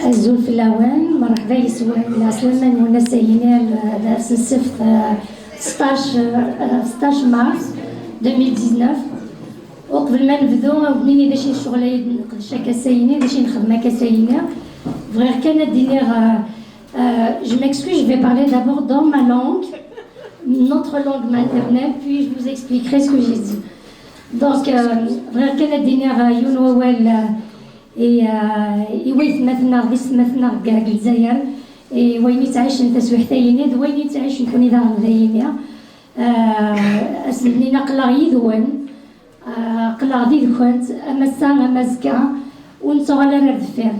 الزول في الأوان مرحبا يسوى العسلامة والناس ينال السفت 16 مارس 2019 وقبل ما نبدو بنيني داشي الشغل قداش كاسايني داشي نخدم كاسايني غير كان دينير je m'excuse, je vais parler d'abord dans ma langue, notre langue maternelle, puis je vous expliquerai ce que j'ai dit. Donc, غير كان دينير يونوال إيويت مثنا غيس مثنا كاع الجزائر وين تعيش انت سوحتايني وين تعيش نكون إذا غدايني أسنين قلا يذون قلا غدي كنت أما الساعة أما زكا ونصغر على الدفير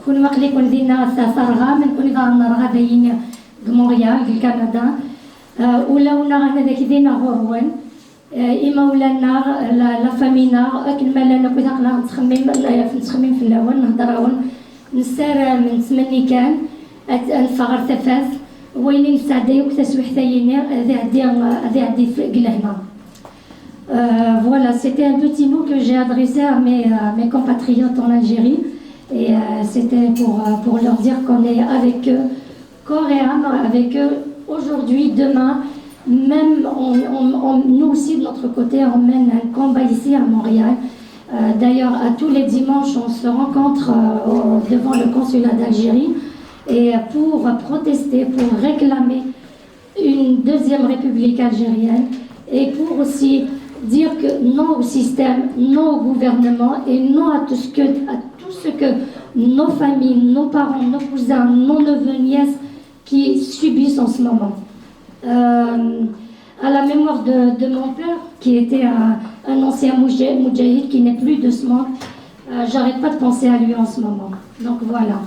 كون واقلي كون دينا ثرغا من كون إذا نرغا دايني مونريال في كندا ولا ونا هذاك دينا غورون إما ولا النار لا فامينا أكل ما لنا كذا قلا نتخمم في الأول نهضرون نسار من تمني كان الفغر ثفاث وين نساعدي وكتسوي حتايني هذا عندي قلهنا. Voilà, c'était un petit mot que j'ai adressé à mes compatriotes en Algérie et c'était pour leur dire qu'on est avec eux, corps et âme, avec eux aujourd'hui, demain. Même nous aussi de notre côté, on mène un combat ici à Montréal. D'ailleurs, à tous les dimanches, on se rencontre devant le consulat d'Algérie et pour protester, pour réclamer une deuxième république algérienne et pour aussi dire que non au système, non au gouvernement et non à tout ce que nos familles, nos parents, nos cousins, nos neveux, nièces qui subissent en ce moment. À la mémoire de mon père, qui était un ancien moudjahid qui n'est plus de ce monde, j'arrête pas de penser à lui en ce moment. Donc voilà.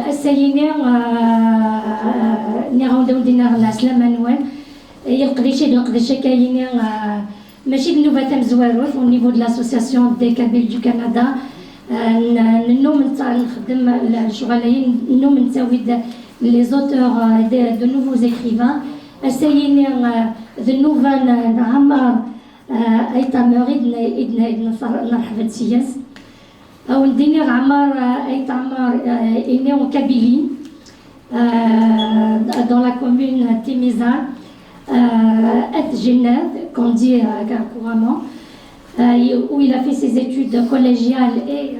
السينير نيراودو دينا العسلامة نوال يقدرش كاينين ماشي بنوبة مزواروث au niveau de l'association des Kabyles du Canada النوم نتاع نخدم الشغالين النوم نساوي les auteurs de nouveaux écrivains السينير ذنوبان عمار أيتامر إدنا نرحب تسياس أو نديني عمار أيتامر إني en Kabylie dans la commune Timizan à Genève, qu'on dit couramment, où il a fait ses études collégiales et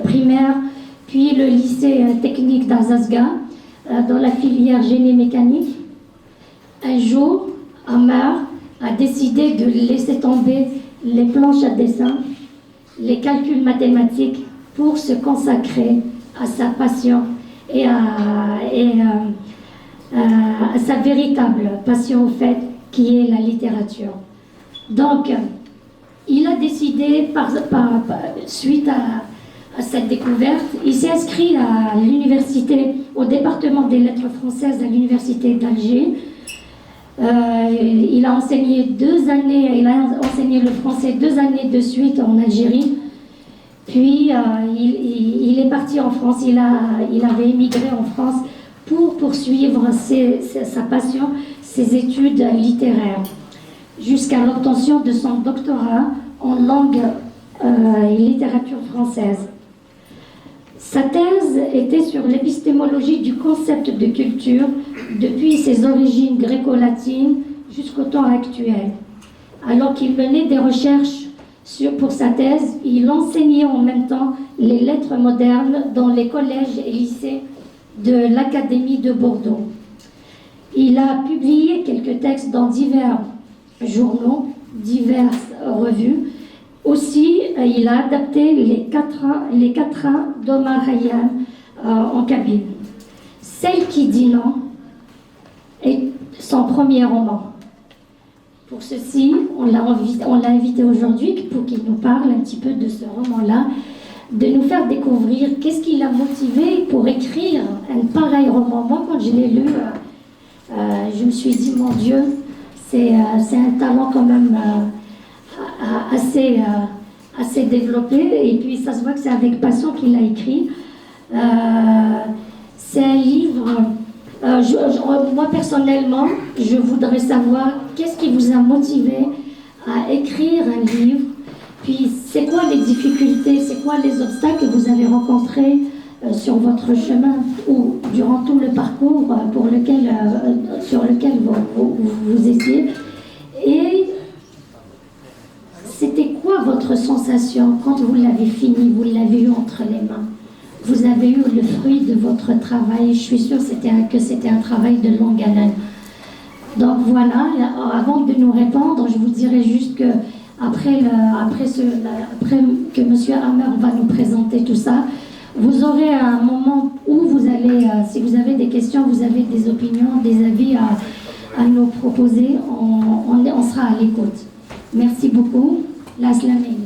primaires, puis le lycée technique d'Azazga, dans la filière génie mécanique. Un jour, Amar a décidé de laisser tomber les planches à dessin, les calculs mathématiques pour se consacrer à sa passion et à sa véritable passion au fait qui est la littérature. Donc, il a décidé, suite à cette découverte, il s'est inscrit à l'université, au département des lettres françaises à l'université d'Alger. Il a enseigné 2 années, il a enseigné le français 2 années de suite en Algérie. Puis il est parti en France, il avait émigré en France pour poursuivre sa passion, ses études littéraires, jusqu'à l'obtention de son doctorat en langue et littérature française. Sa thèse était sur l'épistémologie du concept de culture depuis ses origines gréco-latines jusqu'au temps actuel. Alors qu'il menait des recherches pour sa thèse, il enseignait en même temps les lettres modernes dans les collèges et lycées de l'Académie de Bordeaux. Il a publié quelques textes dans divers journaux, diverses revues. Aussi, il a adapté les quatrains d'Omar Khayyam en kabyle. Celle qui dit non est son premier roman. Pour ceci, on l'a invité aujourd'hui pour qu'il nous parle un petit peu de ce roman-là, de nous faire découvrir qu'est-ce qui l'a motivé pour écrire un pareil roman. Moi, quand je l'ai lu, je me suis dit, mon Dieu, c'est un talent quand même assez développé, et puis ça se voit que c'est avec passion qu'il l'a écrit. C'est un livre, moi personnellement, je voudrais savoir qu'est-ce qui vous a motivé à écrire un livre, puis c'est quoi les difficultés, c'est quoi les obstacles que vous avez rencontrés sur votre chemin ou durant tout le parcours sur lequel vous étiez. Et c'était quoi votre sensation quand vous l'avez fini, vous l'avez eu entre les mains? Vous avez eu le fruit de votre travail. Je suis sûre que c'était un travail de longue haleine. Donc voilà, avant de nous répondre, je vous dirais juste que après que M. Hammer va nous présenter tout ça, vous aurez un moment où vous allez, si vous avez des questions, vous avez des opinions, des avis à nous proposer, on sera à l'écoute. Merci beaucoup. La Slamé.